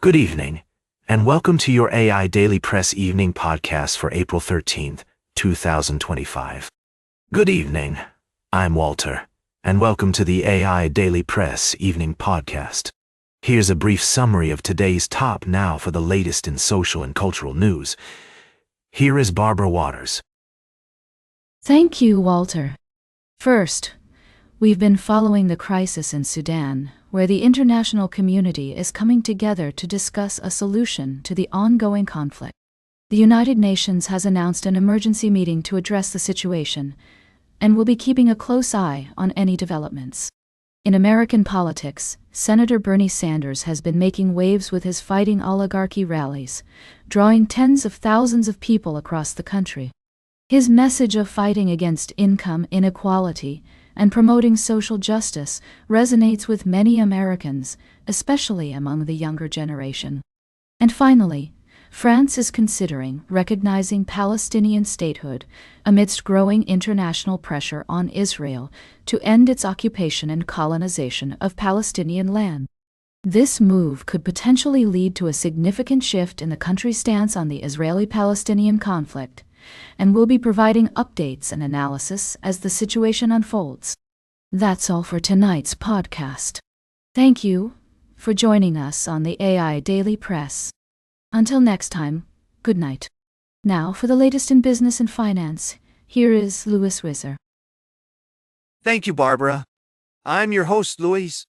Good evening, and welcome to your AI Daily Press evening podcast for April 13th, 2025. Good evening, I'm Walter, and welcome to the AI Daily Press evening podcast. Here's a brief summary of today's top now for the latest in social and cultural news. Here is Barbara Waters. Thank you, Walter. First, we've been following the crisis in Sudan, where the international community is coming together to discuss a solution to the ongoing conflict. The United Nations has announced an emergency meeting to address the situation, and will be keeping a close eye on any developments. In American politics, Senator Bernie Sanders has been making waves with his fighting oligarchy rallies, drawing tens of thousands of people across the country. His message of fighting against income inequality and promoting social justice resonates with many Americans, especially among the younger generation. And finally, France is considering recognizing Palestinian statehood amidst growing international pressure on Israel to end its occupation and colonization of Palestinian land. This move could potentially lead to a significant shift in the country's stance on the Israeli-Palestinian conflict, and we'll be providing updates and analysis as the situation unfolds. That's all for tonight's podcast. Thank you for joining us on the AI Daily Press. Until next time, good night. Now for the latest in business and finance, here is Louis Wisser. Thank you, Barbara. I'm your host, Louis.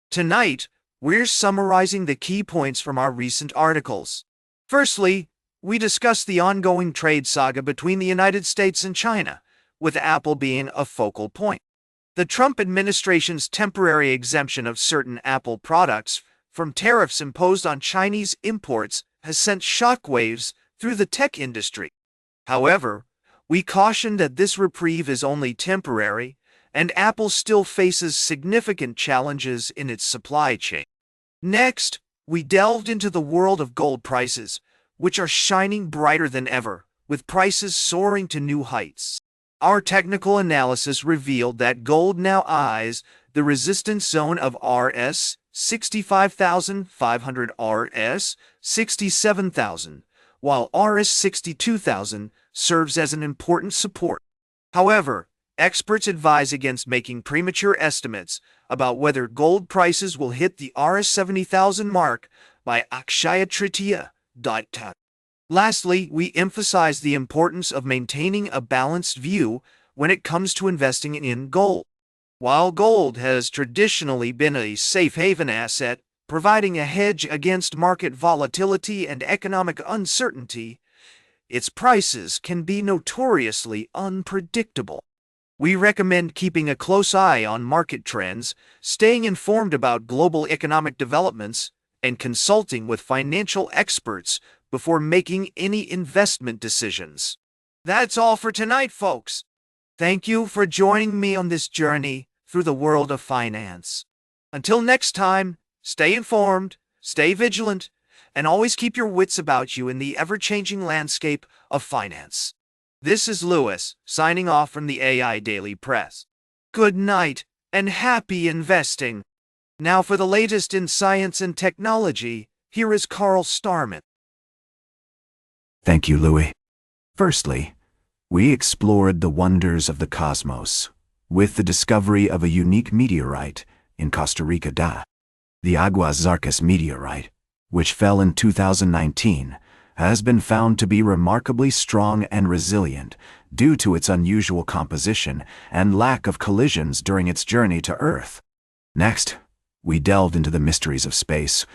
Tonight, we're summarizing the key points from our recent articles. Firstly, we discuss the ongoing trade saga between the United States and China, with Apple being a focal point. The Trump administration's temporary exemption of certain Apple products from tariffs imposed on Chinese imports has sent shockwaves through the tech industry. However, we caution that this reprieve is only temporary, and Apple still faces significant challenges in its supply chain. Next, we delved into the world of gold prices, which are shining brighter than ever, with prices soaring to new heights. Our technical analysis revealed that gold now eyes the resistance zone of Rs. 65,500 Rs. 67,000, while Rs. 62,000 serves as an important support. However, experts advise against making premature estimates about whether gold prices will hit the Rs. 70,000 mark by Akshaya Tritiya. Lastly, we emphasize the importance of maintaining a balanced view when it comes to investing in gold. While gold has traditionally been a safe haven asset, providing a hedge against market volatility and economic uncertainty, its prices can be notoriously unpredictable. We recommend keeping a close eye on market trends, staying informed about global economic developments, and consulting with financial experts before making any investment decisions. That's all for tonight, folks. Thank you for joining me on this journey through the world of finance. Until next time, stay informed, stay vigilant, and always keep your wits about you in the ever-changing landscape of finance. This is Louis, signing off from the AI Daily Press. Good night, and happy investing. Now for the latest in science and technology, here is Carl Starman. Thank you, Louis. Firstly, we explored the wonders of the cosmos with the discovery of a unique meteorite in Costa Rica. The Aguas Zarcas meteorite, which fell in 2019, has been found to be remarkably strong and resilient due to its unusual composition and lack of collisions during its journey to Earth. Next, we delved into the mysteries of space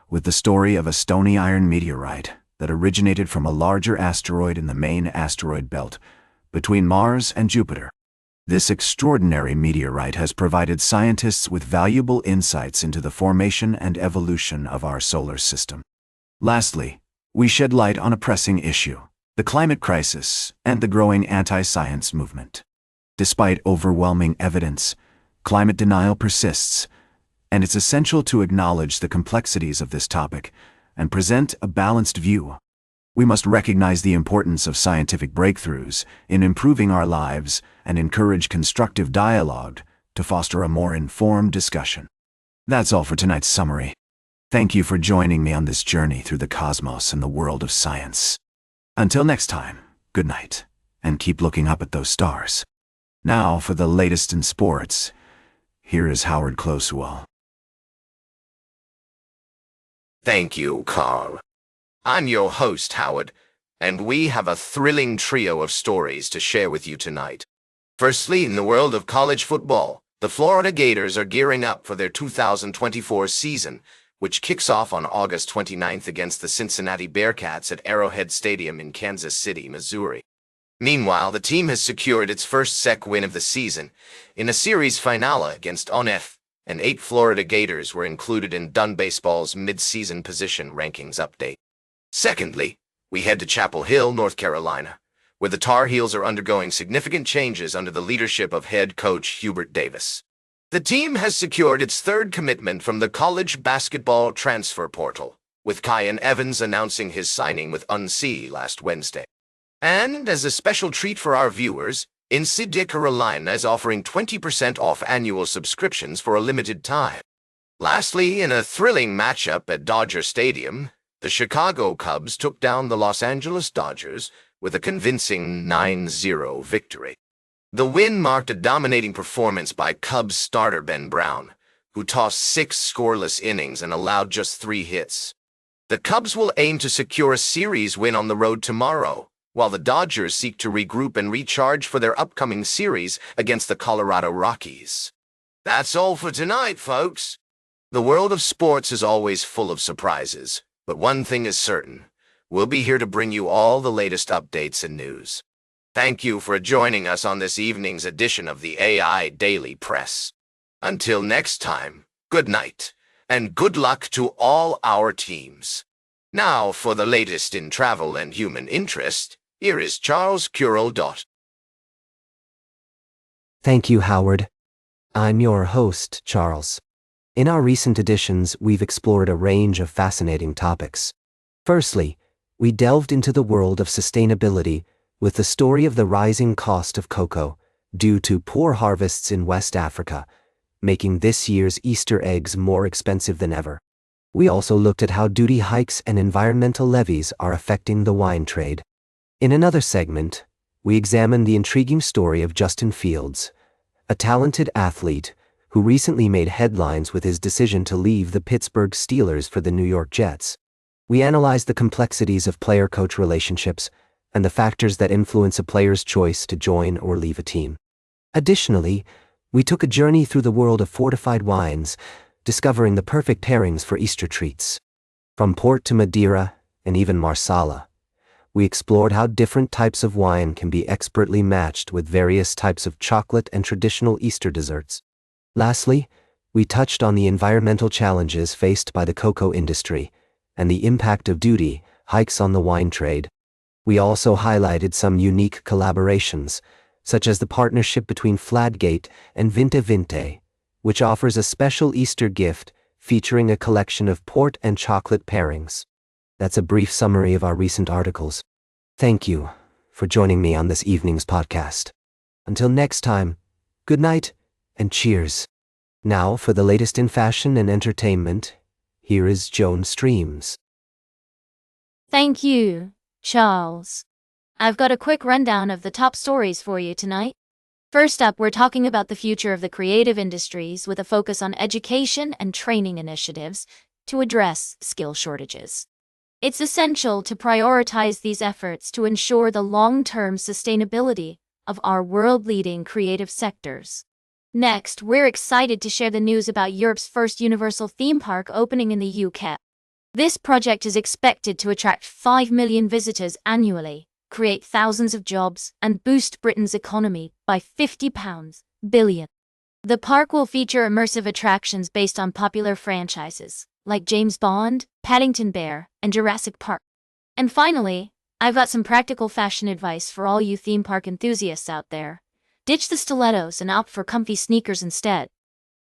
with the story of a stony iron meteorite that originated from a larger asteroid in the main asteroid belt between Mars and Jupiter. This extraordinary meteorite has provided scientists with valuable insights into the formation and evolution of our solar system. Lastly, we shed light on a pressing issue, the climate crisis and the growing anti-science movement. Despite overwhelming evidence, climate denial persists, and it's essential to acknowledge the complexities of this topic and present a balanced view. We must recognize the importance of scientific breakthroughs in improving our lives and encourage constructive dialogue to foster a more informed discussion. That's all for tonight's summary. Thank you for joining me on this journey through the cosmos and the world of science. Until next time, good night, and keep looking up at those stars. Now, for the latest in sports, here is Howard Closewell. Thank you, Carl. I'm your host, Howard, and we have a thrilling trio of stories to share with you tonight. Firstly, in the world of college football, the Florida Gators are gearing up for their 2024 season, which kicks off on August 29th against the Cincinnati Bearcats at Arrowhead Stadium in Kansas City, Missouri. Meanwhile, the team has secured its first SEC win of the season in a series finale against ONEF, and 8 Florida Gators were included in Dun Baseball's mid-season position rankings update. Secondly, we head to Chapel Hill, North Carolina, where the Tar Heels are undergoing significant changes under the leadership of head coach Hubert Davis. The team has secured its third commitment from the college basketball transfer portal, with Kyan Evans announcing his signing with UNC last Wednesday. And as a special treat for our viewers, North Carolina is offering 20% off annual subscriptions for a limited time. Lastly, in a thrilling matchup at Dodger Stadium, the Chicago Cubs took down the Los Angeles Dodgers with a convincing 9-0 victory. The win marked a dominating performance by Cubs starter Ben Brown, who tossed 6 scoreless innings and allowed just 3 hits. The Cubs will aim to secure a series win on the road tomorrow, while the Dodgers seek to regroup and recharge for their upcoming series against the Colorado Rockies. That's all for tonight, folks. The world of sports is always full of surprises, but one thing is certain. We'll be here to bring you all the latest updates and news. Thank you for joining us on this evening's edition of the AI Daily Press. Until next time, good night, and good luck to all our teams. Now, for the latest in travel and human interest, here is Charles Curel. Thank you, Howard. I'm your host, Charles. In our recent editions, we've explored a range of fascinating topics. Firstly, we delved into the world of sustainability with the story of the rising cost of cocoa due to poor harvests in West Africa, making this year's Easter eggs more expensive than ever. We also looked at how duty hikes and environmental levies are affecting the wine trade. In another segment, we examined the intriguing story of Justin Fields, a talented athlete who recently made headlines with his decision to leave the Pittsburgh Steelers for the New York Jets. We analyzed the complexities of player-coach relationships and the factors that influence a player's choice to join or leave a team. Additionally, we took a journey through the world of fortified wines, discovering the perfect pairings for Easter treats. From port to Madeira and even Marsala, we explored how different types of wine can be expertly matched with various types of chocolate and traditional Easter desserts. Lastly, we touched on the environmental challenges faced by the cocoa industry and the impact of duty hikes on the wine trade. We also highlighted some unique collaborations, such as the partnership between Fladgate and Vinte Vinte, which offers a special Easter gift featuring a collection of port and chocolate pairings. That's a brief summary of our recent articles. Thank you for joining me on this evening's podcast. Until next time, good night and cheers. Now, for the latest in fashion and entertainment, here is Joan Streams. Thank you, Charles. I've got a quick rundown of the top stories for you tonight. First up, we're talking about the future of the creative industries with a focus on education and training initiatives to address skill shortages. It's essential to prioritize these efforts to ensure the long-term sustainability of our world-leading creative sectors. Next, we're excited to share the news about Europe's first universal theme park opening in the UK. This project is expected to attract 5 million visitors annually, create thousands of jobs, and boost Britain's economy by £50 billion. The park will feature immersive attractions based on popular franchises, like James Bond, Paddington Bear, and Jurassic Park. And finally, I've got some practical fashion advice for all you theme park enthusiasts out there. Ditch the stilettos and opt for comfy sneakers instead.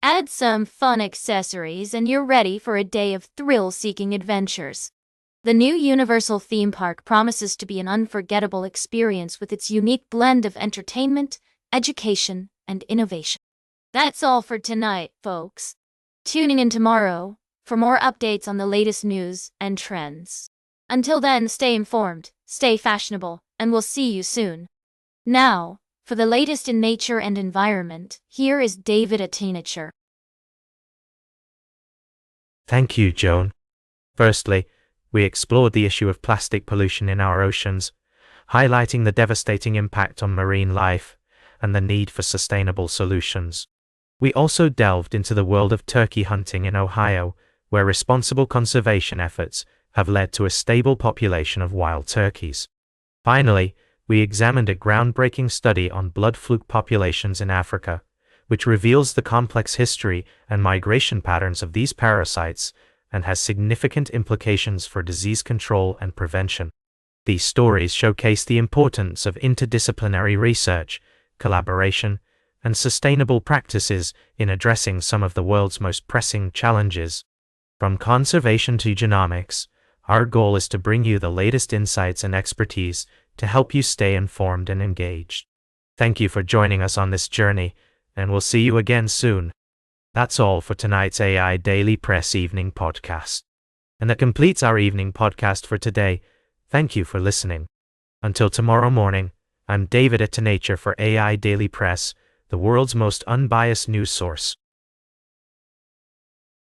Add some fun accessories and you're ready for a day of thrill-seeking adventures. The new Universal theme park promises to be an unforgettable experience with its unique blend of entertainment, education, and innovation. That's all for tonight, folks. Tuning in tomorrow for more updates on the latest news and trends. Until then, stay informed, stay fashionable, and we'll see you soon. Now, for the latest in nature and environment, here is David Atinacher. Thank you, Joan. Firstly, we explored the issue of plastic pollution in our oceans, highlighting the devastating impact on marine life and the need for sustainable solutions. We also delved into the world of turkey hunting in Ohio, where responsible conservation efforts have led to a stable population of wild turkeys. Finally, we examined a groundbreaking study on blood fluke populations in Africa, which reveals the complex history and migration patterns of these parasites and has significant implications for disease control and prevention. These stories showcase the importance of interdisciplinary research, collaboration, and sustainable practices in addressing some of the world's most pressing challenges. From conservation to genomics, our goal is to bring you the latest insights and expertise to help you stay informed and engaged. Thank you for joining us on this journey, and we'll see you again soon. That's all for tonight's AI Daily Press Evening Podcast. And that completes our evening podcast for today. Thank you for listening. Until tomorrow morning, I'm David Atinacher for AI Daily Press, the world's most unbiased news source.